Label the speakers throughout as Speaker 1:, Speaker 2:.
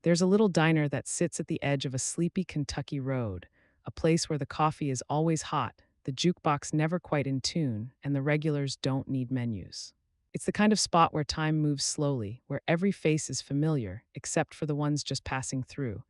Speaker 1: There's a little diner that sits at the edge of a sleepy Kentucky road, a place where the coffee is always hot, the jukebox never quite in tune, and the regulars don't need menus. It's the kind of spot where time moves slowly, where every face is familiar, except for the ones just passing through.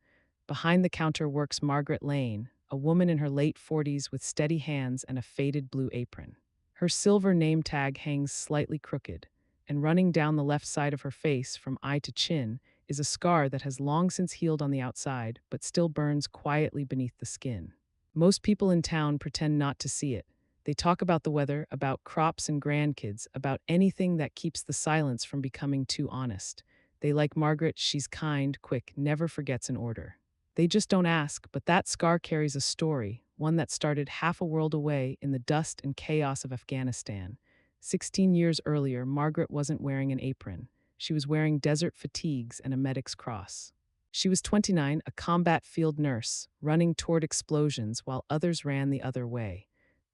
Speaker 1: Behind the counter works Margaret Lane, a woman in her late 40s with steady hands and a faded blue apron. Her silver name tag hangs slightly crooked, and running down the left side of her face from eye to chin is a scar that has long since healed on the outside but still burns quietly beneath the skin. Most people in town pretend not to see it. They talk about the weather, about crops and grandkids, about anything that keeps the silence from becoming too honest. They like Margaret, she's kind, quick, never forgets an order. They just don't ask, but that scar carries a story, one that started half a world away in the dust and chaos of Afghanistan. 16 years earlier, Margaret wasn't wearing an apron. She was wearing desert fatigues and a medic's cross. She was 29, a combat field nurse, running toward explosions while others ran the other way.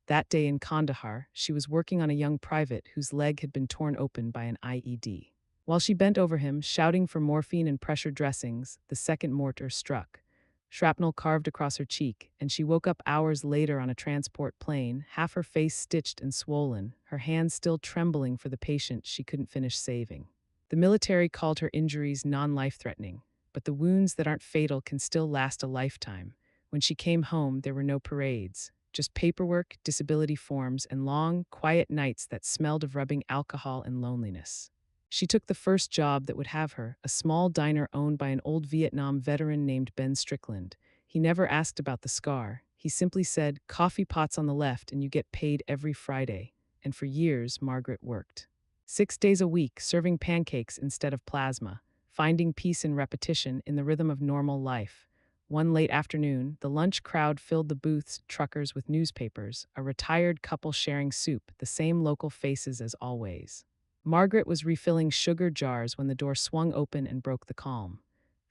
Speaker 1: That day in Kandahar, she was working on a young private whose leg had been torn open by an IED. While she bent over him, shouting for morphine and pressure dressings, the second mortar struck. Shrapnel carved across her cheek, and she woke up hours later on a transport plane, half her face stitched and swollen, her hands still trembling for the patient she couldn't finish saving. The military called her injuries non-life-threatening, but the wounds that aren't fatal can still last a lifetime. When she came home, there were no parades, just paperwork, disability forms, and long, quiet nights that smelled of rubbing alcohol and loneliness. She took the first job that would have her, a small diner owned by an old Vietnam veteran named Ben Strickland. He never asked about the scar. He simply said, "Coffee pots on the left and you get paid every Friday." And for years, Margaret worked. 6 days a week, serving pancakes instead of plasma, finding peace in repetition in the rhythm of normal life. One late afternoon, the lunch crowd filled the booths, truckers with newspapers, a retired couple sharing soup, the same local faces as always. Margaret was refilling sugar jars when the door swung open and broke the calm.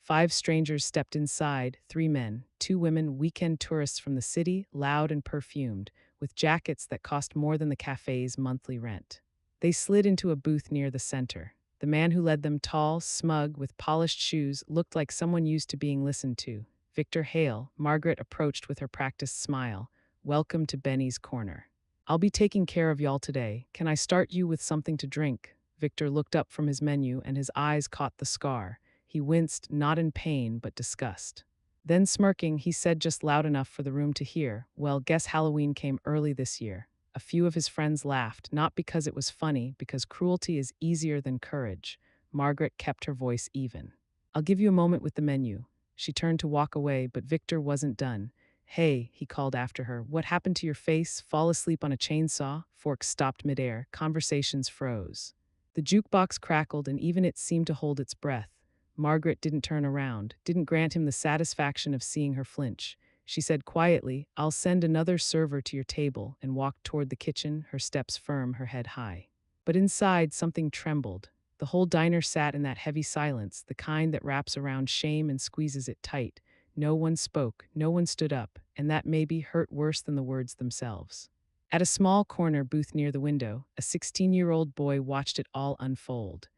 Speaker 1: 5 strangers stepped inside, 3 men, 2 women, weekend tourists from the city, loud and perfumed, with jackets that cost more than the cafe's monthly rent. They slid into a booth near the center. The man who led them, tall, smug, with polished shoes, looked like someone used to being listened to. Victor Hale, Margaret approached with her practiced smile. "Welcome to Benny's Corner. I'll be taking care of y'all today. Can I start you with something to drink?" Victor looked up from his menu and his eyes caught the scar. He winced, not in pain, but disgust. Then smirking, he said just loud enough for the room to hear, "Well, guess Halloween came early this year." A few of his friends laughed, not because it was funny, because cruelty is easier than courage. Margaret kept her voice even. "I'll give you a moment with the menu." She turned to walk away, but Victor wasn't done. "Hey," he called after her, "what happened to your face? Fall asleep on a chainsaw?" Forks stopped midair. Conversations froze. The jukebox crackled, and even it seemed to hold its breath. Margaret didn't turn around, didn't grant him the satisfaction of seeing her flinch. She said quietly, "I'll send another server to your table," and walked toward the kitchen, her steps firm, her head high. But inside, something trembled. The whole diner sat in that heavy silence, the kind that wraps around shame and squeezes it tight. No one spoke, no one stood up, and that maybe hurt worse than the words themselves. At a small corner booth near the window, a 16-year-old boy watched it all unfold.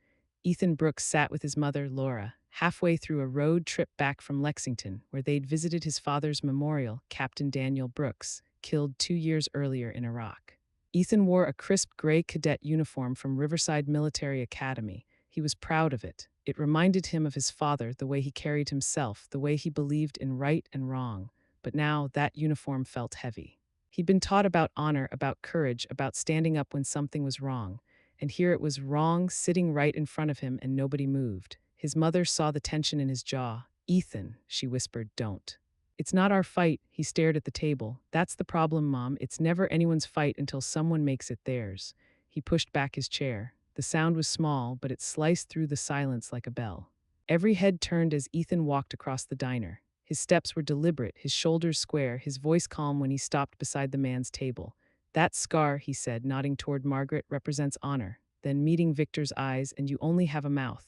Speaker 1: Ethan Brooks sat with his mother, Laura, halfway through a road trip back from Lexington, where they'd visited his father's memorial, Captain Daniel Brooks, killed 2 years earlier in Iraq. Ethan wore a crisp gray cadet uniform from Riverside Military Academy. He was proud of it. It reminded him of his father, the way he carried himself, the way he believed in right and wrong. But now that uniform felt heavy. He'd been taught about honor, about courage, about standing up when something was wrong. And here it was wrong, sitting right in front of him, and nobody moved. His mother saw the tension in his jaw. "Ethan," she whispered, "don't." "It's not our fight," he stared at the table. "That's the problem, Mom. It's never anyone's fight until someone makes it theirs." He pushed back his chair. The sound was small, but it sliced through the silence like a bell. Every head turned as Ethan walked across the diner. His steps were deliberate, his shoulders square, his voice calm when he stopped beside the man's table. "That scar," he said, nodding toward Margaret, "represents honor." Then meeting Victor's eyes, "And you only have a mouth."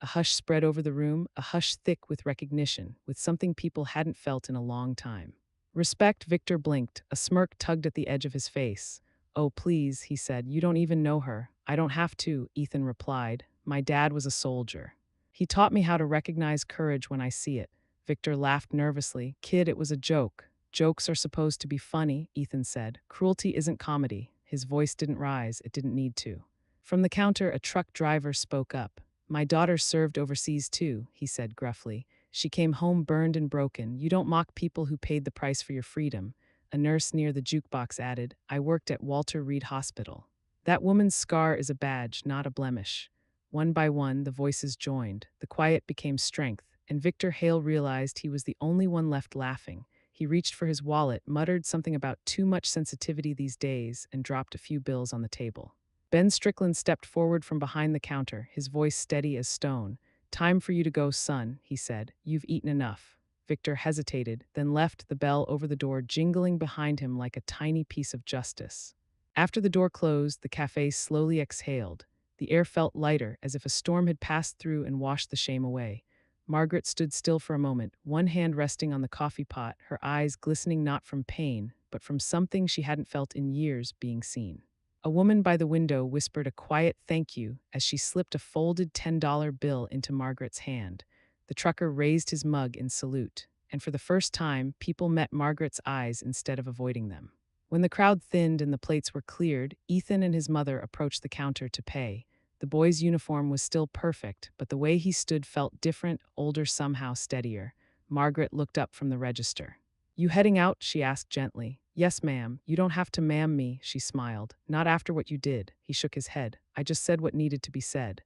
Speaker 1: A hush spread over the room, a hush thick with recognition, with something people hadn't felt in a long time. "Respect," Victor blinked, a smirk tugged at the edge of his face. "Oh, please," he said, "you don't even know her." "I don't have to," Ethan replied. "My dad was a soldier." He taught me how to recognize courage when I see it. Victor laughed nervously. Kid, it was a joke. Jokes are supposed to be funny, Ethan said. Cruelty isn't comedy. His voice didn't rise, it didn't need to. From the counter, a truck driver spoke up. My daughter served overseas too, he said gruffly. She came home burned and broken. You don't mock people who paid the price for your freedom. A nurse near the jukebox added, I worked at Walter Reed Hospital. That woman's scar is a badge, not a blemish. One by one, the voices joined. The quiet became strength, and Victor Hale realized he was the only one left laughing. He reached for his wallet, muttered something about too much sensitivity these days, and dropped a few bills on the table. Ben Strickland stepped forward from behind the counter, his voice steady as stone. Time for you to go, son, he said. You've eaten enough. Victor hesitated, then left the bell over the door jingling behind him like a tiny piece of justice. After the door closed, the cafe slowly exhaled. The air felt lighter, as if a storm had passed through and washed the shame away. Margaret stood still for a moment, one hand resting on the coffee pot, her eyes glistening not from pain, but from something she hadn't felt in years, being seen. A woman by the window whispered a quiet thank you as she slipped a folded $10 bill into Margaret's hand. The trucker raised his mug in salute, and for the first time, people met Margaret's eyes instead of avoiding them. When the crowd thinned and the plates were cleared, Ethan and his mother approached the counter to pay. The boy's uniform was still perfect, but the way he stood felt different, older, somehow steadier. Margaret looked up from the register. You heading out? She asked gently. Yes, ma'am. You don't have to ma'am me, she smiled. Not after what you did. He shook his head. I just said what needed to be said.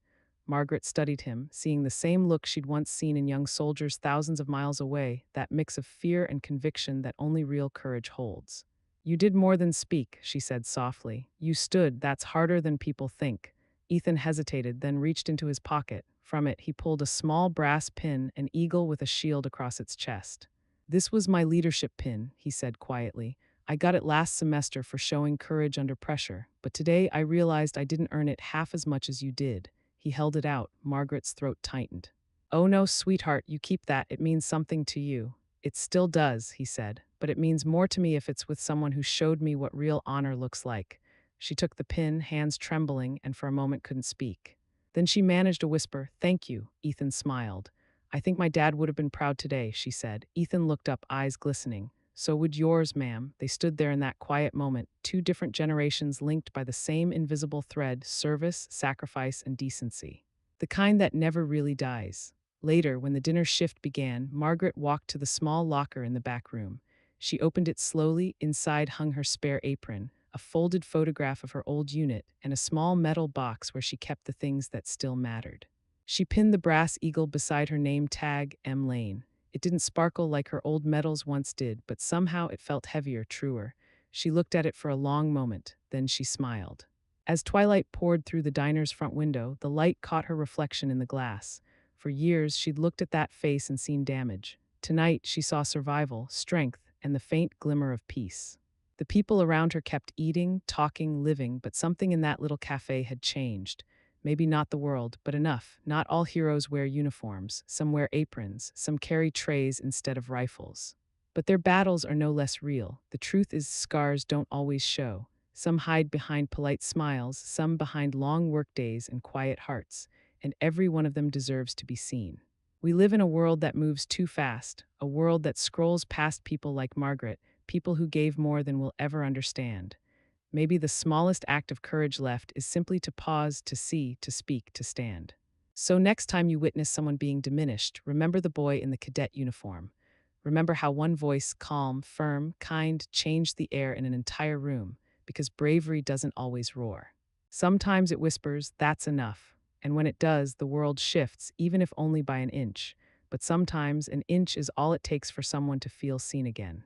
Speaker 1: Margaret studied him, seeing the same look she'd once seen in young soldiers thousands of miles away, that mix of fear and conviction that only real courage holds. You did more than speak, she said softly. You stood. That's harder than people think. Ethan hesitated, then reached into his pocket. From it, he pulled a small brass pin, an eagle with a shield across its chest. This was my leadership pin, he said quietly. I got it last semester for showing courage under pressure, but today I realized I didn't earn it half as much as you did. He held it out. Margaret's throat tightened. Oh no, sweetheart, you keep that. It means something to you. It still does, he said, but it means more to me if it's with someone who showed me what real honor looks like. She took the pin, hands trembling, and for a moment couldn't speak. Then she managed a whisper. Thank you, Ethan smiled. I think my dad would have been proud today, she said. Ethan looked up, eyes glistening. So would yours, ma'am. They stood there in that quiet moment, two different generations linked by the same invisible thread, service, sacrifice, and decency. The kind that never really dies. Later, when the dinner shift began, Margaret walked to the small locker in the back room. She opened it slowly. Inside hung her spare apron, a folded photograph of her old unit, and a small metal box where she kept the things that still mattered. She pinned the brass eagle beside her name tag, M. Lane. It didn't sparkle like her old medals once did, but somehow it felt heavier, truer. She looked at it for a long moment, then she smiled. As twilight poured through the diner's front window, the light caught her reflection in the glass. For years, she'd looked at that face and seen damage. Tonight, she saw survival, strength, and the faint glimmer of peace. The people around her kept eating, talking, living, but something in that little cafe had changed. Maybe not the world, but enough. Not all heroes wear uniforms. Some wear aprons. Some carry trays instead of rifles. But their battles are no less real. The truth is, scars don't always show. Some hide behind polite smiles, some behind long workdays and quiet hearts, and every one of them deserves to be seen. We live in a world that moves too fast, a world that scrolls past people like Margaret, people who gave more than we'll ever understand. Maybe the smallest act of courage left is simply to pause, to see, to speak, to stand. So next time you witness someone being diminished, remember the boy in the cadet uniform. Remember how one voice, calm, firm, kind, changed the air in an entire room, because bravery doesn't always roar. Sometimes it whispers, that's enough. And when it does, the world shifts, even if only by an inch. But sometimes an inch is all it takes for someone to feel seen again.